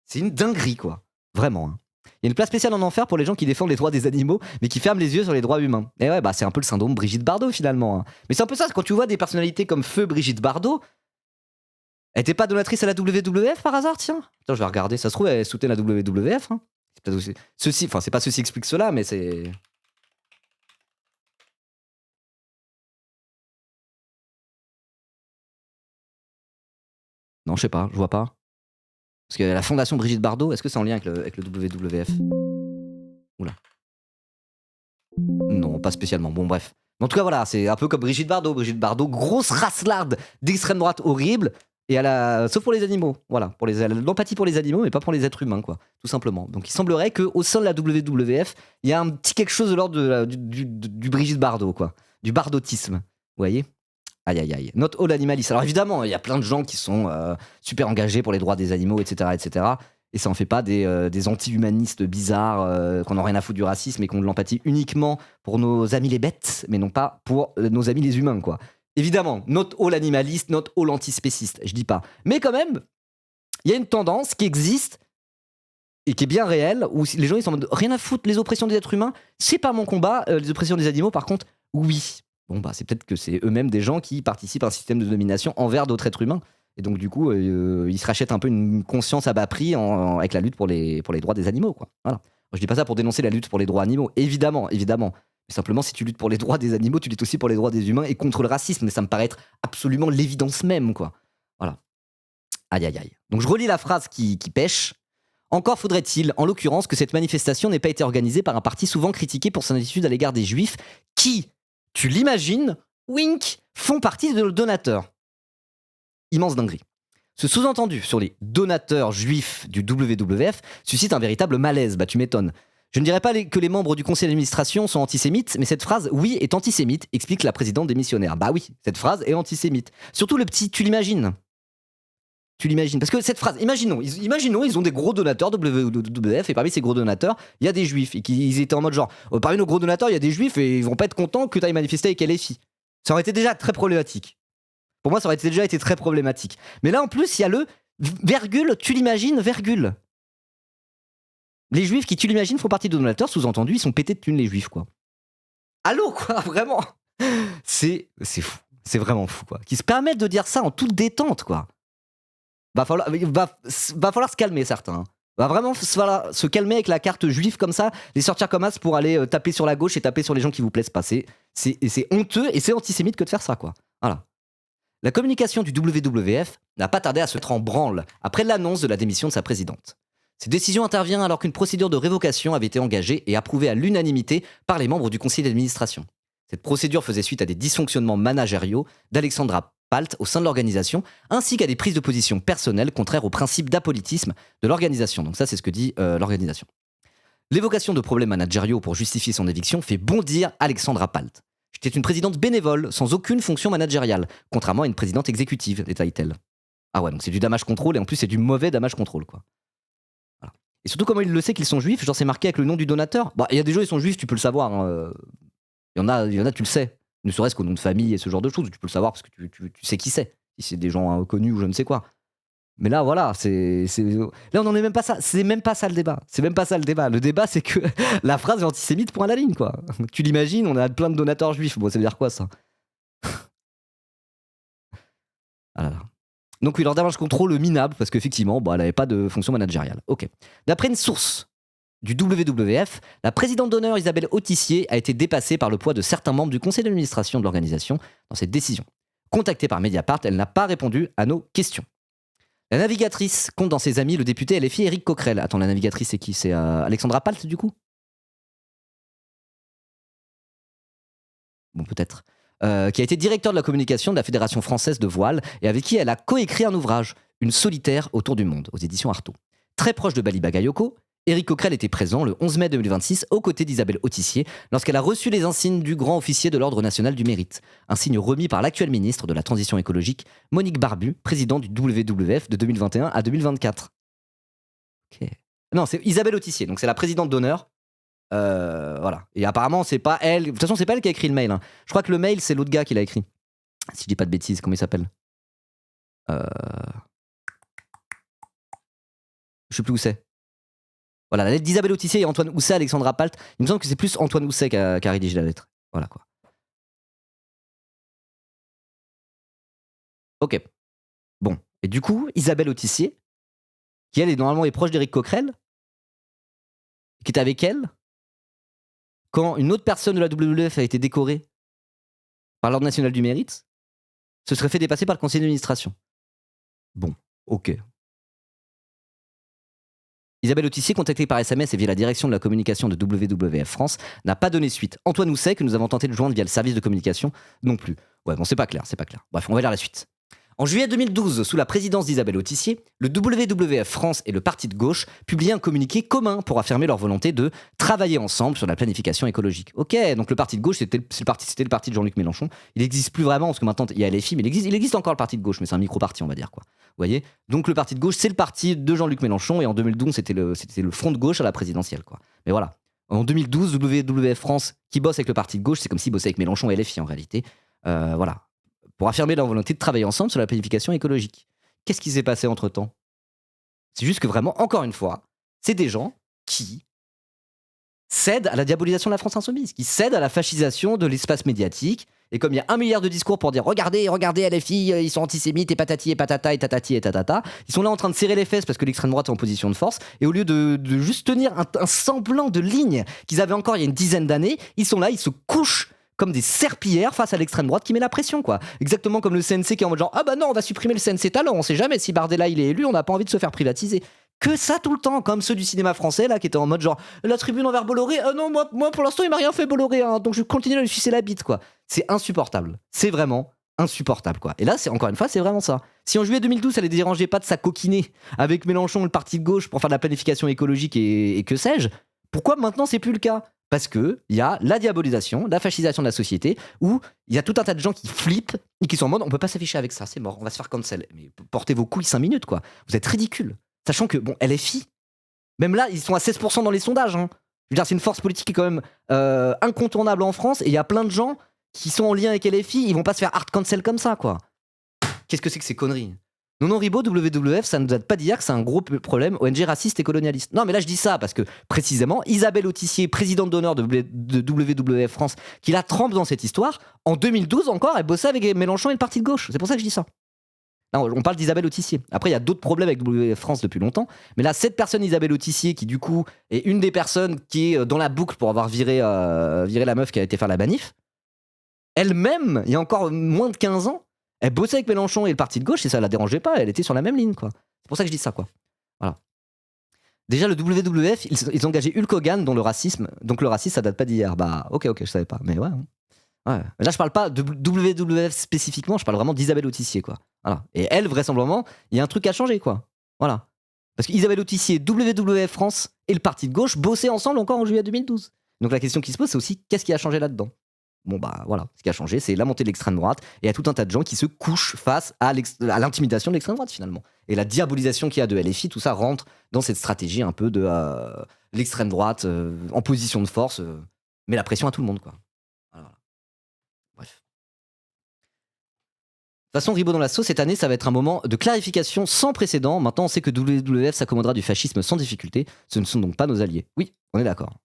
C'est une dinguerie, quoi. Vraiment, hein. Il y a une place spéciale en enfer pour les gens qui défendent les droits des animaux, mais qui ferment les yeux sur les droits humains. Et ouais, bah c'est un peu le syndrome Brigitte Bardot finalement. Hein. Mais c'est un peu ça, quand tu vois des personnalités comme Feu Brigitte Bardot, elle était pas donatrice à la WWF par hasard, tiens. Attends, je vais regarder, ça se trouve, elle soutenait la WWF. Hein. C'est peut-être aussi... c'est pas ceci explique cela, mais c'est... Non, je sais pas, je vois pas. Parce que la fondation Brigitte Bardot, est-ce que c'est en lien avec le WWF? Oula. Non, pas spécialement. Bon, bref. En tout cas, voilà, c'est un peu comme Brigitte Bardot. Brigitte Bardot, grosse racelarde d'extrême droite horrible. Et sauf pour les animaux, voilà, l'empathie pour les animaux, mais pas pour les êtres humains, quoi, tout simplement. Donc il semblerait qu'au sein de la WWF, il y a un petit quelque chose de l'ordre du Brigitte Bardot, quoi, du bardotisme, vous voyez. Aïe aïe aïe. Not all animalistes. Alors évidemment, il y a plein de gens qui sont super engagés pour les droits des animaux, etc., etc. Et ça en fait pas des anti-humanistes bizarres qu'on n'a rien à foutre du racisme et qui ont de l'empathie uniquement pour nos amis les bêtes, mais non pas pour nos amis les humains, quoi. Évidemment, not all animalistes, not all antispécistes, je dis pas. Mais quand même, il y a une tendance qui existe et qui est bien réelle, où les gens ils sont en mode rien à foutre, les oppressions des êtres humains, c'est pas mon combat, les oppressions des animaux, par contre, oui. Bon, bah, c'est peut-être que c'est eux-mêmes des gens qui participent à un système de domination envers d'autres êtres humains. Et donc, du coup, ils se rachètent un peu une conscience à bas prix avec la lutte pour les droits des animaux, quoi. Voilà. Je dis pas ça pour dénoncer la lutte pour les droits animaux, évidemment, évidemment. Mais simplement, si tu luttes pour les droits des animaux, tu luttes aussi pour les droits des humains et contre le racisme. Mais ça me paraît être absolument l'évidence même, quoi. Voilà. Aïe, aïe, aïe. Donc, je relis la phrase qui pêche. Encore faudrait-il, en l'occurrence, que cette manifestation n'ait pas été organisée par un parti souvent critiqué pour son attitude à l'égard des juifs, qui, tu l'imagines, wink, font partie de nos donateurs. Immense dinguerie. Ce sous-entendu sur les donateurs juifs du WWF suscite un véritable malaise, bah tu m'étonnes. Je ne dirais pas que les membres du conseil d'administration sont antisémites, mais cette phrase, oui, est antisémite, explique la présidente des missionnaires. Bah oui, cette phrase est antisémite. Surtout le petit, tu l'imagines. Tu l'imagines. Parce que cette phrase, imaginons, ils ont des gros donateurs WWF, et parmi ces gros donateurs, il y a des juifs. Et qu'ils étaient en mode genre, parmi nos gros donateurs, il y a des juifs, et ils vont pas être contents que tu ailles manifester avec LFI. Ça aurait été déjà très problématique. Pour moi, ça aurait déjà été très problématique. Mais là, en plus, il y a le virgule, tu l'imagines, virgule. Les juifs qui, tu l'imagines, font partie de donateurs, sous-entendu, ils sont pétés de thunes, les juifs, quoi. Allô, quoi, vraiment. C'est fou. C'est vraiment fou, quoi. Qui se permettent de dire ça en toute détente, quoi. Va falloir se calmer, certains. Va vraiment se calmer avec la carte juive comme ça, les sortir comme as pour aller taper sur la gauche et taper sur les gens qui vous plaisent pas. C'est honteux et c'est antisémite que de faire ça, quoi. Voilà. La communication du WWF n'a pas tardé à se mettre en branle après l'annonce de la démission de sa présidente. Cette décision intervient alors qu'une procédure de révocation avait été engagée et approuvée à l'unanimité par les membres du conseil d'administration. Cette procédure faisait suite à des dysfonctionnements managériaux d'Alexandra Palt au sein de l'organisation, ainsi qu'à des prises de position personnelles contraires au principe d'apolitisme de l'organisation. Donc ça, c'est ce que dit l'organisation. L'évocation de problèmes managériaux pour justifier son éviction fait bondir Alexandra Palt. J'étais une présidente bénévole, sans aucune fonction managériale, contrairement à une présidente exécutive, détaille-t-elle. Ah ouais, donc c'est du damage control, et en plus c'est du mauvais damage control, quoi. Voilà. Et surtout, comment il le sait qu'ils sont juifs? Genre, c'est marqué avec le nom du donateur. Bah, il y a des gens, ils sont juifs, tu peux le savoir. Hein. Il y en a, tu le sais. Ne serait-ce qu'au nom de famille et ce genre de choses, tu peux le savoir parce que tu sais qui c'est. Si c'est des gens connus ou je ne sais quoi. Mais là, voilà, là, on n'en est même pas ça. C'est même pas ça le débat. C'est même pas ça le débat. Le débat, c'est que la phrase est antisémite point à la ligne, quoi. Tu l'imagines, on a plein de donateurs juifs. Bon, ça veut dire quoi, ça? Ah là là. Donc oui, leur damage contrôle minable, parce qu'effectivement, elle n'avait pas de fonction managériale. Ok. D'après une source du WWF, la présidente d'honneur Isabelle Autissier a été dépassée par le poids de certains membres du conseil d'administration de l'organisation dans cette décision. Contactée par Mediapart, elle n'a pas répondu à nos questions. La navigatrice compte dans ses amis le député LFI Éric Coquerel. Attends, la navigatrice, c'est qui? C'est Alexandra Palt, du coup? Bon, peut-être. Qui a été directeur de la communication de la Fédération française de voile et avec qui elle a coécrit un ouvrage, Une solitaire autour du monde, aux éditions Artaud. Très proche de Bali Bagayoko, Éric Coquerel était présent le 11 mai 2026 aux côtés d'Isabelle Autissier lorsqu'elle a reçu les insignes du grand officier de l'Ordre national du mérite, un signe remis par l'actuelle ministre de la Transition écologique, Monique Barbu, présidente du WWF de 2021 à 2024. Ok. Non, c'est Isabelle Autissier, donc c'est la présidente d'honneur. Voilà. Et apparemment, c'est pas elle. De toute façon, c'est pas elle qui a écrit le mail. Hein. Je crois que le mail, c'est l'autre gars qui l'a écrit. Si je dis pas de bêtises, comment il s'appelle? euh... Je sais plus où c'est. Voilà, la lettre d'Isabelle Autissier et Antoine Housset, Alexandra Palt. Il me semble que c'est plus Antoine Housset qui a rédigé la lettre. Voilà quoi. Ok. Bon. Et du coup, Isabelle Autissier, qui elle est normalement est proche d'Éric Coquerel, qui était avec elle quand une autre personne de la WWF a été décorée par l'Ordre national du mérite, se serait fait dépasser par le conseil d'administration. Bon. Ok. Isabelle Autissier, contactée par SMS et via la direction de la communication de WWF France, n'a pas donné suite. Antoine Housset, que nous avons tenté de joindre via le service de communication, non plus. Ouais, bon, c'est pas clair. Bref, on va lire la suite. En juillet 2012, sous la présidence d'Isabelle Autissier, le WWF France et le parti de gauche publiaient un communiqué commun pour affirmer leur volonté de travailler ensemble sur la planification écologique. Ok, donc le parti de gauche, c'était le parti de Jean-Luc Mélenchon. Il n'existe plus vraiment, parce que maintenant il y a LFI, mais il existe encore le parti de gauche, mais c'est un micro-parti, on va dire, quoi. Vous voyez. Donc le parti de gauche, c'est le parti de Jean-Luc Mélenchon, et en 2012, c'était le front de gauche à la présidentielle, quoi. Mais voilà. En 2012, WWF France, qui bosse avec le parti de gauche, c'est comme s'il bossait avec Mélenchon et LFI en réalité. Voilà. Pour affirmer leur volonté de travailler ensemble sur la planification écologique. Qu'est-ce qui s'est passé entre-temps? C'est juste que vraiment, encore une fois, c'est des gens qui cèdent à la diabolisation de la France insoumise, qui cèdent à la fascisation de l'espace médiatique. Et comme il y a 1 milliard de discours pour dire regardez LFI, ils sont antisémites et patati et patata et tatati et tatata, ils sont là en train de serrer les fesses parce que l'extrême droite est en position de force. Et au lieu de juste tenir un semblant de ligne qu'ils avaient encore il y a une dizaine d'années, ils sont là, ils se couchent comme des serpillères face à l'extrême droite qui met la pression, quoi. Exactement comme le CNC qui est en mode genre ah bah non, on va supprimer le CNC Talent, on sait jamais si Bardella il est élu, on n'a pas envie de se faire privatiser. Que ça tout le temps, comme ceux du cinéma français là qui étaient en mode genre la tribune envers Bolloré, non moi pour l'instant il m'a rien fait Bolloré, hein, donc je continue à lui sucer la bite, quoi. C'est insupportable, c'est vraiment insupportable, quoi. Et là c'est encore une fois c'est vraiment ça. Si en juillet 2012 ça les dérangeait pas de s'acoquiner avec Mélenchon et le parti de gauche pour faire de la planification écologique et que sais-je, pourquoi maintenant c'est plus le cas? Parce qu'il y a la diabolisation, la fascisation de la société, où il y a tout un tas de gens qui flippent et qui sont en mode on peut pas s'afficher avec ça, c'est mort, on va se faire cancel. Mais portez vos couilles 5 minutes, quoi. Vous êtes ridicules. Sachant que, bon, LFI, même là, ils sont à 16% dans les sondages, hein. Je veux dire, c'est une force politique qui est quand même incontournable en France, et il y a plein de gens qui sont en lien avec LFI, ils vont pas se faire hard cancel comme ça, quoi. Qu'est-ce que c'est que ces conneries? Nonon Ribot, WWF, ça ne date pas d'hier que c'est un gros problème ONG raciste et colonialiste. Non, mais là je dis ça parce que précisément, Isabelle Autissier, présidente d'honneur de WWF France, qui la trempe dans cette histoire, en 2012 encore, elle bossait avec Mélenchon et le parti de gauche. C'est pour ça que je dis ça. Là, on parle d'Isabelle Autissier. Après, il y a d'autres problèmes avec WWF France depuis longtemps. Mais là, cette personne, Isabelle Autissier, qui du coup est une des personnes qui est dans la boucle pour avoir viré la meuf qui a été faire la manif, elle-même, il y a encore moins de 15 ans, elle bossait avec Mélenchon et le parti de gauche et ça la dérangeait pas, elle était sur la même ligne, quoi. C'est pour ça que je dis ça, quoi. Voilà. Déjà, le WWF, ils ont engagé Hulk Hogan, dont le racisme, donc le racisme, ça date pas d'hier. Bah, ok, je savais pas, mais ouais. Ouais. Là, je parle pas de WWF spécifiquement, je parle vraiment d'Isabelle Autissier, quoi. Voilà. Et elle, vraisemblablement, il y a un truc à changer, quoi. Voilà. Parce qu'Isabelle Autissier, WWF France et le parti de gauche bossaient ensemble encore en juillet 2012. Donc la question qui se pose, c'est aussi qu'est-ce qui a changé là-dedans? Bon bah voilà, ce qui a changé, c'est la montée de l'extrême droite et il y a tout un tas de gens qui se couchent face à l'intimidation de l'extrême droite finalement. Et la diabolisation qu'il y a de LFI, tout ça rentre dans cette stratégie un peu de l'extrême droite en position de force, met la pression à tout le monde, quoi. Voilà. Bref. De toute façon, Ribot dans la sauce, cette année, ça va être un moment de clarification sans précédent. Maintenant, on sait que WWF s'accommodera du fascisme sans difficulté. Ce ne sont donc pas nos alliés. Oui, on est d'accord.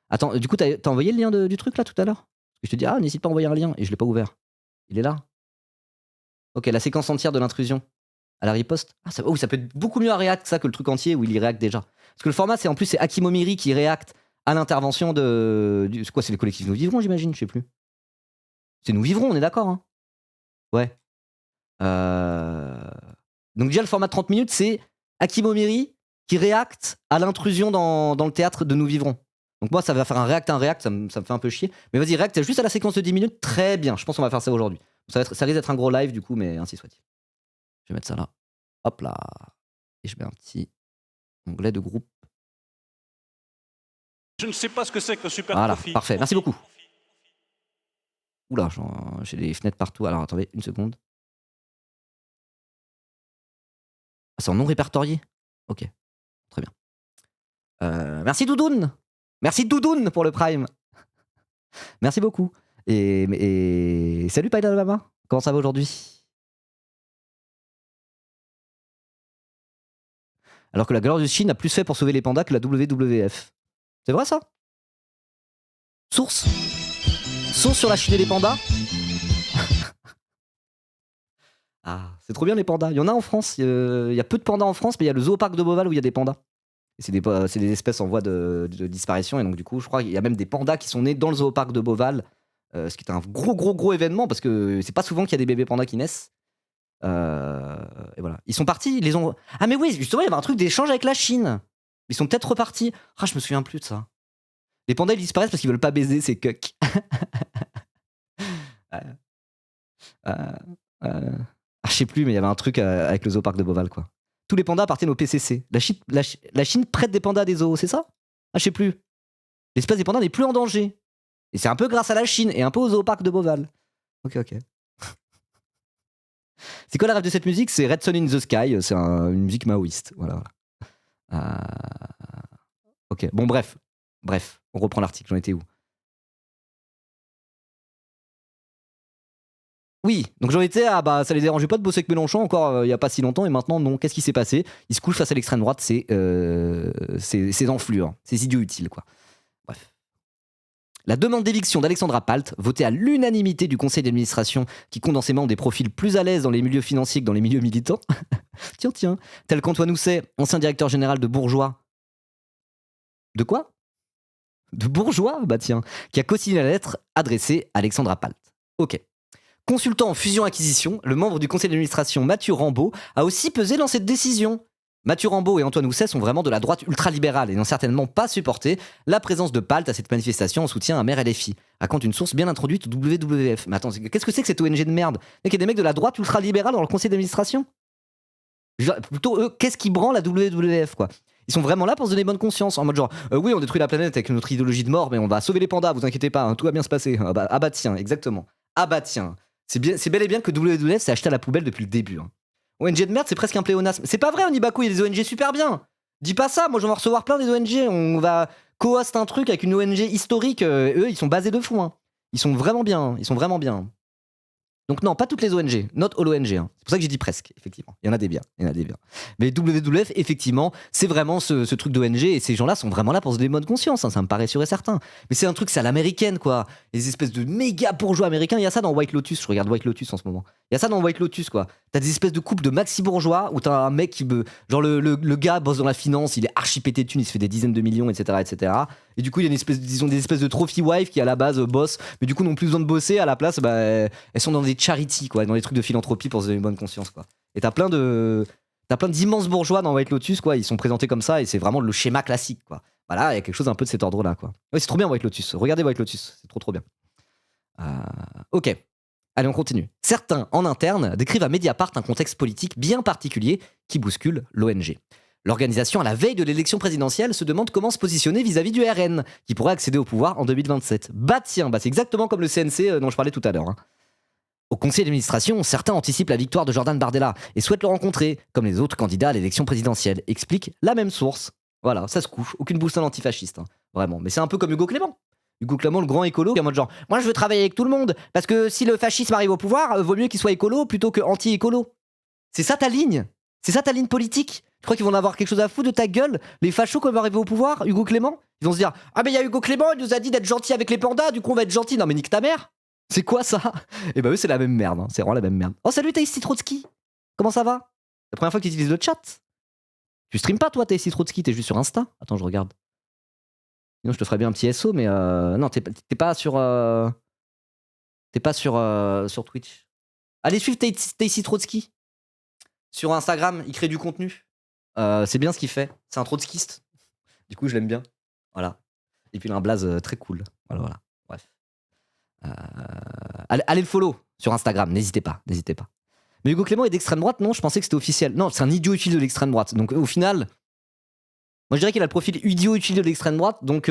Attends, du coup, t'as envoyé le lien du truc là tout à l'heure? Parce que je te dis, n'hésite pas à envoyer un lien, et je l'ai pas ouvert. Il est là? Ok, la séquence entière de l'intrusion. À la riposte? Ça peut être beaucoup mieux à React que ça que le truc entier où il y réacte déjà. Parce que le format, c'est en plus, c'est Hakim Omiri qui réacte à l'intervention c'est quoi, c'est le collectif Nous Vivrons, j'imagine, je sais plus. C'est Nous Vivrons, on est d'accord, hein? Ouais. Donc déjà, le format de 30 minutes, c'est Hakim Omiri qui réacte à l'intrusion dans le théâtre de Nous Vivrons. Donc moi, ça va faire un react, ça me fait un peu chier. Mais vas-y, react juste à la séquence de 10 minutes, très bien. Je pense qu'on va faire ça aujourd'hui. Ça risque d'être un gros live du coup, mais ainsi soit-il. Je vais mettre ça là. Hop là. Et je mets un petit onglet de groupe. Je ne sais pas ce que c'est que le super voilà, profit. Parfait, merci beaucoup. Oula, j'ai des fenêtres partout. Alors attendez, une seconde. C'est en non répertorié? Ok, très bien. Merci Doudoune. Merci Doudoune pour le Prime. Merci beaucoup. Et salut Pile Alabama. Comment ça va aujourd'hui? Alors que la Glorious Chine a plus fait pour sauver les pandas que la WWF. C'est vrai ça? Source sur la Chine et les pandas? C'est trop bien les pandas. Il y en a en France. Il y a peu de pandas en France, mais il y a le zooparc de Beauval où il y a des pandas. Et c'est des espèces en voie de disparition. Et donc, du coup, je crois qu'il y a même des pandas qui sont nés dans le zooparc de Beauval. Ce qui est un gros événement parce que c'est pas souvent qu'il y a des bébés pandas qui naissent. Et voilà. Ils sont partis, ils les ont. Ah, mais oui, justement, il y avait un truc d'échange avec la Chine. Ils sont peut-être repartis. Ah, je me souviens plus de ça. Les pandas, ils disparaissent parce qu'ils veulent pas baiser, ces cucks. Euh, euh, euh, je sais plus, mais il y avait un truc avec le zooparc de Beauval, quoi. Tous les pandas appartiennent au PCC. La Chine prête des pandas à des zoos, c'est ça? Ah, je sais plus. L'espèce des pandas n'est plus en danger. Et c'est un peu grâce à la Chine et un peu au zooparc de Beauval. Ok. C'est quoi la rêve de cette musique? C'est Red Sun in the Sky. C'est une musique maoïste. Voilà. Ok, bon, bref, on reprend l'article. J'en étais où? Oui, donc j'en étais à bah ça les dérangeait pas de bosser avec Mélenchon encore il y a pas si longtemps et maintenant non. Qu'est-ce qui s'est passé? Ils se couchent face à l'extrême droite, c'est enflure, ces idiots utiles quoi. Bref. La demande d'éviction d'Alexandra Palt, votée à l'unanimité du conseil d'administration qui compte dans ses membres des profils plus à l'aise dans les milieux financiers que dans les milieux militants. Tiens, tel qu'Antoine Housset, ancien directeur général de Bourgeois. De quoi? De Bourgeois? Bah tiens, qui a co-signé la lettre adressée à Alexandra Palt. Ok. Consultant en fusion-acquisition, le membre du conseil d'administration Mathieu Rambaud a aussi pesé dans cette décision. Mathieu Rambaud et Antoine Housset sont vraiment de la droite ultralibérale et n'ont certainement pas supporté la présence de Palt à cette manifestation en soutien à Mère LFI, raconte une source bien introduite au WWF. Mais attends, qu'est-ce que c'est que cette ONG de merde? Il y a des mecs de la droite ultralibérale dans le conseil d'administration? Plutôt eux, qu'est-ce qui branle la WWF quoi? Ils sont vraiment là pour se donner bonne conscience, en mode genre, oui, on détruit la planète avec notre idéologie de mort, mais on va sauver les pandas, vous inquiétez pas, hein, tout va bien se passer. Ah bah tiens, exactement. Ah bah tiens. C'est bel et bien que WWF s'est acheté à la poubelle depuis le début. Hein. ONG de merde, c'est presque un pléonasme. C'est pas vrai, Onibaku, il y a des ONG super bien. Dis pas ça, moi je vais en recevoir plein des ONG. On va co-host un truc avec une ONG historique. Eux, ils sont basés de fou. Hein. Ils sont vraiment bien. Ils sont vraiment bien. Donc non, pas toutes les ONG, not all ONG. Hein. C'est pour ça que j'ai dit presque, effectivement. Il y en a des biens, Mais WWF, effectivement, c'est vraiment ce truc d'ONG et ces gens-là sont vraiment là pour se donner bonne conscience, hein, ça me paraît sûr et certain. Mais c'est un truc, c'est à l'américaine, quoi. Les espèces de méga bourgeois américains, il y a ça dans White Lotus, je regarde White Lotus en ce moment. Il y a ça dans White Lotus, quoi. T'as des espèces de couples de maxi bourgeois où t'as un mec qui genre le gars bosse dans la finance, il est archi pété de thunes, il se fait des dizaines de millions, etc. Et du coup, il y a des espèces de trophy wife qui à la base bossent, mais du coup n'ont plus besoin de bosser. À la place, bah, elles sont dans des charities, quoi, dans des trucs de philanthropie pour se donner une bonne conscience, quoi. Et t'as plein d'immenses bourgeois dans White Lotus, quoi. Ils sont présentés comme ça et c'est vraiment le schéma classique, quoi. Voilà, il y a quelque chose un peu de cet ordre-là, quoi. Oui, c'est trop bien White Lotus. Regardez White Lotus, c'est trop bien. Ok. Allez, on continue. Certains, en interne, décrivent à Mediapart un contexte politique bien particulier qui bouscule l'ONG. L'organisation, à la veille de l'élection présidentielle, se demande comment se positionner vis-à-vis du RN, qui pourrait accéder au pouvoir en 2027. Bah tiens, c'est exactement comme le CNC dont je parlais tout à l'heure. Hein. Au conseil d'administration, certains anticipent la victoire de Jordan Bardella et souhaitent le rencontrer, comme les autres candidats à l'élection présidentielle, explique la même source. Voilà, ça se couche, aucune boussole antifasciste, hein, vraiment. Mais c'est un peu comme Hugo Clément. Hugo Clément, le grand écolo, qui est en mode genre, moi je veux travailler avec tout le monde, parce que si le fascisme arrive au pouvoir, vaut mieux qu'il soit écolo plutôt que anti-écolo. C'est ça ta ligne? C'est ça ta ligne politique? Tu crois qu'ils vont en avoir quelque chose à foutre de ta gueule? Les fachos quand ils vont arriver au pouvoir, Hugo Clément? Ils vont se dire, ah mais il y a Hugo Clément, il nous a dit d'être gentil avec les pandas, du coup on va être gentil. Non mais nique ta mère! C'est quoi ça? Et bah eux c'est la même merde, hein. C'est vraiment la même merde. Oh salut Taïsi Trotsky! Comment ça va? La première fois que tu utilises le chat? Tu streames pas toi Taïsi Trotsky, t'es juste sur Insta? Attends, je regarde. Sinon je te ferais bien un petit SO, mais non, t'es pas sur. T'es pas sur Twitch. Allez suivre Taïsi Trotsky sur Instagram, il crée du contenu. C'est bien ce qu'il fait. C'est un trotskiste. Du coup, je l'aime bien. Voilà. Et puis il a un blaze très cool. Voilà. Bref. Allez le follow sur Instagram, n'hésitez pas. Mais Hugo Clément est d'extrême droite? Non, je pensais que c'était officiel. Non, c'est un idiot utile de l'extrême droite. Donc au final, moi je dirais qu'il a le profil idiot utile de l'extrême droite. Donc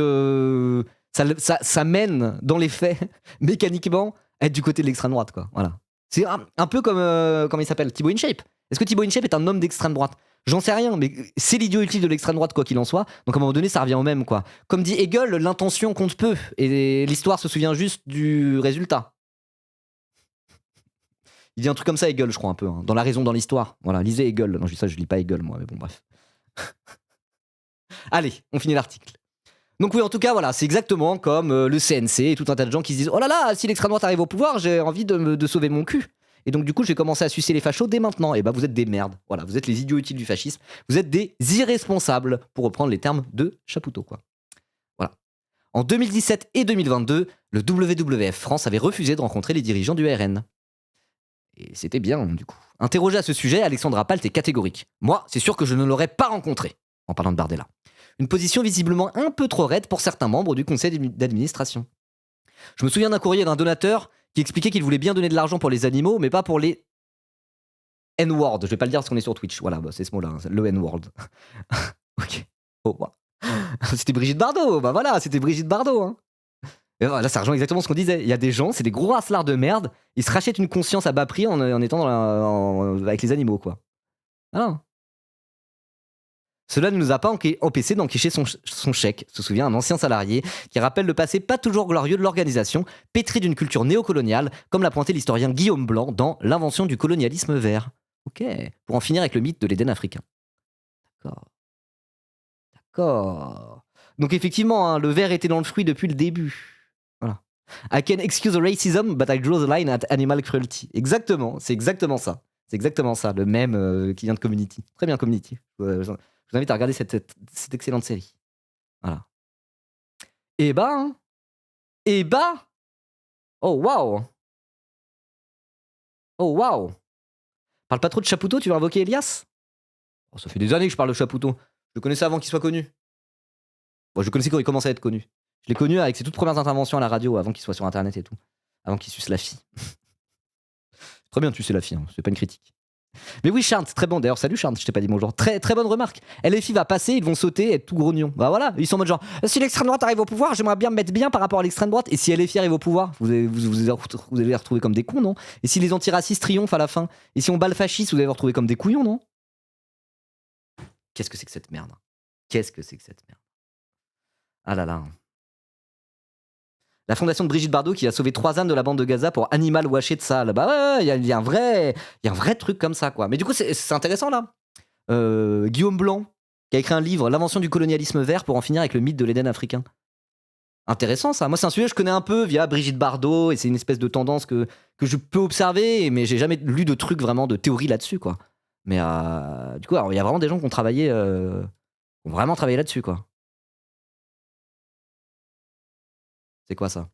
ça mène dans les faits, mécaniquement, à être du côté de l'extrême droite, quoi. Voilà. C'est un peu comme, comment il s'appelle, Thibaut InShape. Est-ce que Thibaut InShape est un homme d'extrême droite? J'en sais rien, mais c'est l'idiot utile de l'extrême droite, quoi qu'il en soit. Donc à un moment donné, ça revient au même, quoi. Comme dit Hegel, l'intention compte peu, et l'histoire se souvient juste du résultat. Il dit un truc comme ça, Hegel, je crois, un peu. Hein. Dans La raison dans l'histoire. Voilà, lisez Hegel. Non, je lis pas Hegel, moi, mais bon, bref. Allez, on finit l'article. Donc oui, en tout cas, voilà, c'est exactement comme le CNC et tout un tas de gens qui se disent « Oh là là, si l'extrême droite arrive au pouvoir, j'ai envie de sauver mon cul ». Et donc du coup, je vais commencer à sucer les fachos dès maintenant. Et bah vous êtes des merdes. Voilà, vous êtes les idiots utiles du fascisme. Vous êtes des irresponsables, pour reprendre les termes de Chapoutot, quoi. Voilà. En 2017 et 2022, le WWF France avait refusé de rencontrer les dirigeants du RN. Et c'était bien, du coup. Interrogé à ce sujet, Alexandra Palt est catégorique. Moi, c'est sûr que je ne l'aurais pas rencontré, en parlant de Bardella. Une position visiblement un peu trop raide pour certains membres du conseil d'administration. Je me souviens d'un courrier d'un donateur qui expliquait qu'il voulait bien donner de l'argent pour les animaux, mais pas pour les N-word. Je vais pas le dire parce qu'on est sur Twitch. Voilà, bah, c'est ce mot-là, hein, le N-word. Ok. Oh, wow. C'était Brigitte Bardot. Bah voilà, c'était Brigitte Bardot. Hein. Et là, ça rejoint exactement ce qu'on disait. Il y a des gens, c'est des gros raslards de merde. Ils se rachètent une conscience à bas prix en étant avec les animaux, quoi. Voilà. Cela ne nous a pas empêché d'encaisser son chèque, se souvient un ancien salarié qui rappelle le passé pas toujours glorieux de l'organisation, pétrie d'une culture néocoloniale, comme l'a pointé l'historien Guillaume Blanc dans L'invention du colonialisme vert. Ok, pour en finir avec le mythe de l'Éden africain. D'accord. D'accord. Donc effectivement, hein, le vert était dans le fruit depuis le début. Voilà. I can excuse racism, but I draw the line at animal cruelty. Exactement, c'est exactement ça. C'est exactement ça, le mème qui vient de Community. Très bien, Community. Je vous invite à regarder cette excellente série. Voilà. Et bah, oh waouh, oh waouh. Parle pas trop de Chapoutot, tu veux invoquer Elias? Oh, ça fait des années que je parle de Chapoutot. Je le connaissais avant qu'il soit connu. Bon, je le connaissais quand il commençait à être connu. Je l'ai connu avec ses toutes premières interventions à la radio, avant qu'il soit sur Internet et tout. Avant qu'il suce la fille. Très bien, tu sais la fille, hein, c'est pas une critique. Mais oui, Charles, c'est très bon. D'ailleurs, salut Charles, je t'ai pas dit bonjour. Très, très bonne remarque. LFI va passer, ils vont sauter, être tout grognon. Bah voilà, ils sont en mode genre, si l'extrême droite arrive au pouvoir, j'aimerais bien me mettre bien par rapport à l'extrême droite. Et si LFI arrive au pouvoir, vous allez les retrouver comme des cons, non? Et si les antiracistes triomphent à la fin? Et si on bat le fasciste, vous allez les retrouver comme des couillons, non? Qu'est-ce que c'est que cette merde? Qu'est-ce que c'est que cette merde? Ah là là. La fondation de Brigitte Bardot qui a sauvé 3 ânes de la bande de Gaza pour animal washé de sale. Bah ouais, il y a un vrai truc comme ça, quoi. Mais du coup, c'est intéressant, là. Guillaume Blanc, qui a écrit un livre, L'invention du colonialisme vert, pour en finir avec le mythe de l'Éden africain. Intéressant, ça. Moi, c'est un sujet que je connais un peu via Brigitte Bardot, et c'est une espèce de tendance que je peux observer, mais j'ai jamais lu de trucs vraiment de théorie là-dessus, quoi. Mais du coup, il y a vraiment des gens qui ont travaillé, qui ont vraiment travaillé là-dessus, quoi. C'est quoi ça?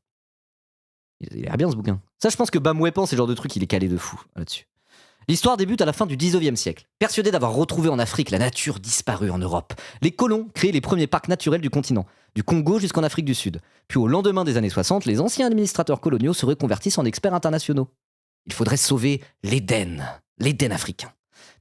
Il a l'air bien ce bouquin. Ça, je pense que Bam Wepan, c'est le genre de truc, il est calé de fou là-dessus. L'histoire débute à la fin du 19e siècle. Persuadés d'avoir retrouvé en Afrique la nature disparue en Europe, les colons créent les premiers parcs naturels du continent, du Congo jusqu'en Afrique du Sud. Puis au lendemain des années 60, les anciens administrateurs coloniaux se reconvertissent en experts internationaux. Il faudrait sauver l'Éden africain.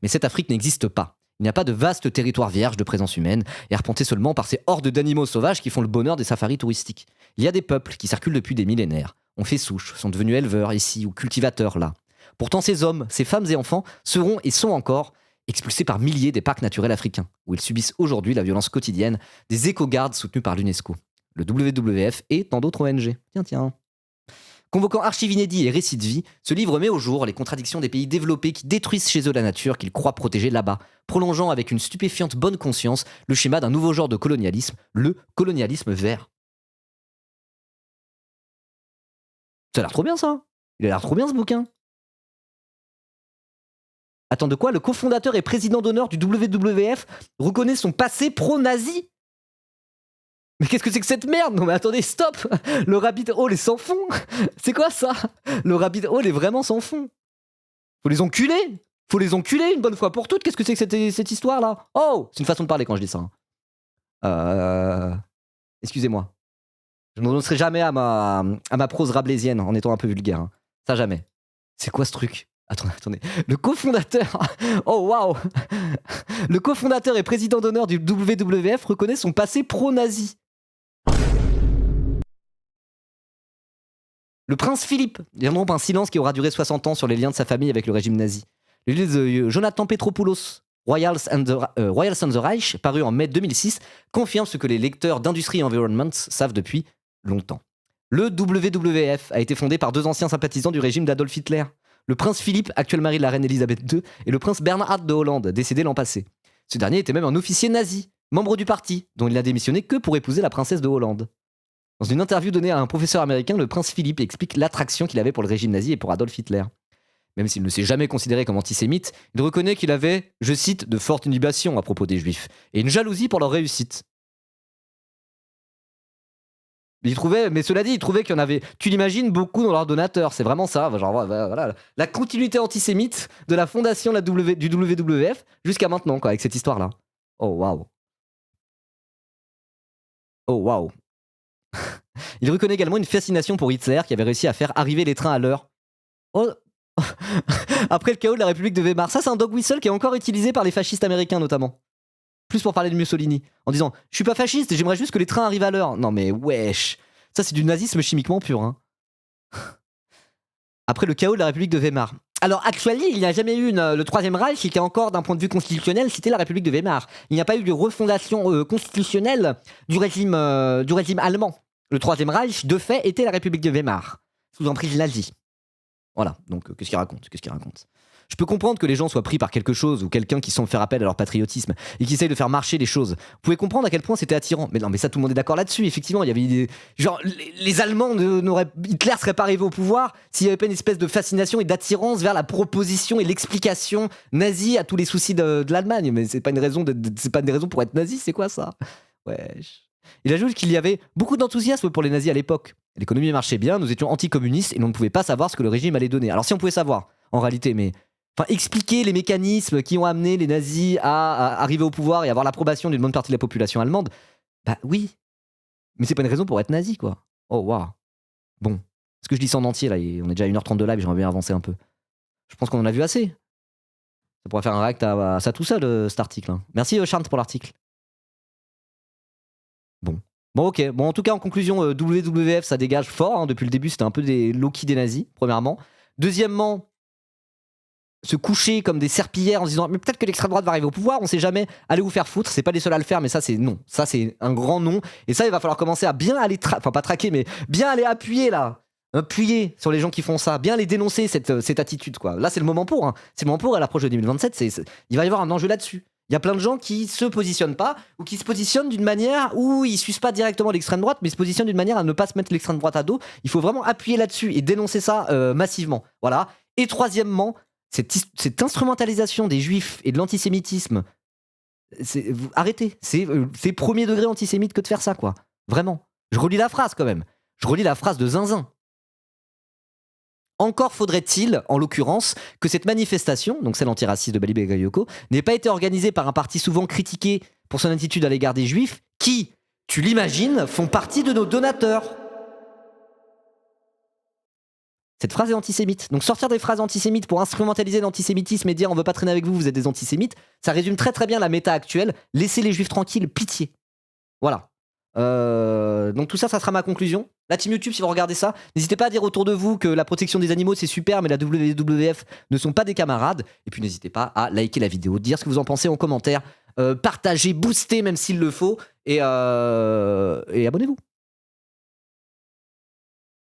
Mais cette Afrique n'existe pas. Il n'y a pas de vaste territoire vierge de présence humaine, et arpenté seulement par ces hordes d'animaux sauvages qui font le bonheur des safaris touristiques. Il y a des peuples qui circulent depuis des millénaires, ont fait souche, sont devenus éleveurs ici ou cultivateurs là. Pourtant, ces hommes, ces femmes et enfants seront et sont encore expulsés par milliers des parcs naturels africains, où ils subissent aujourd'hui la violence quotidienne des éco-gardes soutenus par l'UNESCO, le WWF et tant d'autres ONG. Tiens. Convoquant archives inédits et récits de vie, ce livre met au jour les contradictions des pays développés qui détruisent chez eux la nature qu'ils croient protéger là-bas, prolongeant avec une stupéfiante bonne conscience le schéma d'un nouveau genre de colonialisme, le colonialisme vert. Ça a l'air trop bien, ça. Il a l'air trop bien, ce bouquin. Attends, de quoi? Le cofondateur et président d'honneur du WWF reconnaît son passé pro-nazi? Mais qu'est-ce que c'est que cette merde? Non mais attendez, stop! Le rabbit hole est sans fond! C'est quoi ça? Le rabbit hole est vraiment sans fond! Faut les enculer! Faut les enculer une bonne fois pour toutes! Qu'est-ce que c'est que cette histoire-là? Oh! C'est une façon de parler quand je dis ça. Excusez-moi. Je ne renoncerai jamais à ma prose rabelaisienne en étant un peu vulgaire. Hein. Ça, jamais. C'est quoi ce truc? Attendez. Le cofondateur... Oh, waouh! Le cofondateur et président d'honneur du WWF reconnaît son passé pro-nazi. Le prince Philippe. Il rompt un silence qui aura duré 60 ans sur les liens de sa famille avec le régime nazi. Le livre de Jonathan Petropoulos, Royals and the Reich, paru en mai 2006, confirme ce que les lecteurs d'Industry Environment savent depuis longtemps. Le WWF a été fondé par 2 anciens sympathisants du régime d'Adolf Hitler. Le prince Philippe, actuel mari de la reine Elisabeth II, et le prince Bernhard de Hollande, décédé l'an passé. Ce dernier était même un officier nazi, membre du parti, dont il n'a démissionné que pour épouser la princesse de Hollande. Dans une interview donnée à un professeur américain, le prince Philippe explique l'attraction qu'il avait pour le régime nazi et pour Adolf Hitler. Même s'il ne s'est jamais considéré comme antisémite, il reconnaît qu'il avait, je cite, de fortes inhibitions à propos des juifs, et une jalousie pour leur réussite. Mais cela dit, ils trouvaient qu'il y en avait, tu l'imagines, beaucoup dans leurs donateurs. C'est vraiment ça. Genre, voilà, la continuité antisémite de la fondation de du WWF jusqu'à maintenant, quoi, avec cette histoire-là. Oh, waouh. Oh, waouh. Il reconnaît également une fascination pour Hitler qui avait réussi à faire arriver les trains à l'heure. Oh. Après le chaos de la République de Weimar. Ça, c'est un dog whistle qui est encore utilisé par les fascistes américains, notamment. Plus pour parler de Mussolini. En disant, je suis pas fasciste, j'aimerais juste que les trains arrivent à l'heure. Non mais wesh. Ça, c'est du nazisme chimiquement pur. Hein. Après le chaos de la République de Weimar. Alors, actuellement, il n'y a jamais eu le Troisième Reich qui était encore, d'un point de vue constitutionnel, c'était la République de Weimar. Il n'y a pas eu de refondation constitutionnelle du régime allemand. Le Troisième Reich, de fait, était la République de Weimar, sous emprise nazie. Voilà, donc qu'est-ce qu'il raconte Je peux comprendre que les gens soient pris par quelque chose ou quelqu'un qui semble faire appel à leur patriotisme et qui essaye de faire marcher les choses. Vous pouvez comprendre à quel point c'était attirant. Mais non, mais ça, tout le monde est d'accord là-dessus. Effectivement, il y avait genre les Allemands Hitler serait pas arrivé au pouvoir s'il n'y avait pas une espèce de fascination et d'attirance vers la proposition et l'explication nazie à tous les soucis de l'Allemagne. Mais c'est pas une raison c'est pas une raison pour être nazi, c'est quoi ça? Wesh. Il ajoute qu'il y avait beaucoup d'enthousiasme pour les nazis à l'époque. L'économie marchait bien, nous étions anticommunistes et l'on ne pouvait pas savoir ce que le régime allait donner. Alors si on pouvait savoir, en réalité, mais expliquer les mécanismes qui ont amené les nazis à arriver au pouvoir et avoir l'approbation d'une bonne partie de la population allemande, bah oui, mais c'est pas une raison pour être nazi, quoi. Oh waouh. Bon, est-ce que je lis ça en entier là? On est déjà à 1h30 de live, j'aimerais bien avancer un peu. Je pense qu'on en a vu assez. Ça pourrait faire un react à ça tout seul, cet article. Hein. Merci Charles pour l'article. Bon, ok. Bon, en tout cas, en conclusion, WWF, ça dégage fort. Hein. Depuis le début, c'était un peu des Loki des nazis, premièrement. Deuxièmement, se coucher comme des serpillères en se disant mais peut-être que l'extrême droite va arriver au pouvoir, on sait jamais, allez vous faire foutre, c'est pas les seuls à le faire, mais ça c'est non, ça c'est un grand non, et ça il va falloir commencer à bien aller, enfin pas traquer, mais bien aller appuyer là, appuyer sur les gens qui font ça, bien les dénoncer cette attitude quoi. Là c'est le moment pour, hein. C'est le moment pour à l'approche de 2027, il va y avoir un enjeu là-dessus. Il y a plein de gens qui se positionnent pas ou qui se positionnent d'une manière où ils suivent pas directement l'extrême droite, mais se positionnent d'une manière à ne pas se mettre l'extrême droite à dos. Il faut vraiment appuyer là-dessus et dénoncer ça massivement. Voilà. Et troisièmement, cette instrumentalisation des juifs et de l'antisémitisme, arrêtez. C'est premier degré antisémite que de faire ça, quoi. Vraiment. Je relis la phrase quand même. Je relis la phrase de Zinzin. Encore faudrait-il, en l'occurrence, que cette manifestation, donc celle antiraciste de Bali Bagayoko, n'ait pas été organisée par un parti souvent critiqué pour son attitude à l'égard des juifs, qui, tu l'imagines, font partie de nos donateurs. Cette phrase est antisémite. Donc sortir des phrases antisémites pour instrumentaliser l'antisémitisme et dire on veut pas traîner avec vous, vous êtes des antisémites, ça résume très très bien la méta actuelle. Laissez les juifs tranquilles, pitié. Voilà. Donc tout ça, ça sera ma conclusion. La team YouTube, si vous regardez ça, n'hésitez pas à dire autour de vous que la protection des animaux c'est super, mais la WWF ne sont pas des camarades. Et puis n'hésitez pas à liker la vidéo, dire ce que vous en pensez en commentaire, partager, booster même s'il le faut, et abonnez-vous.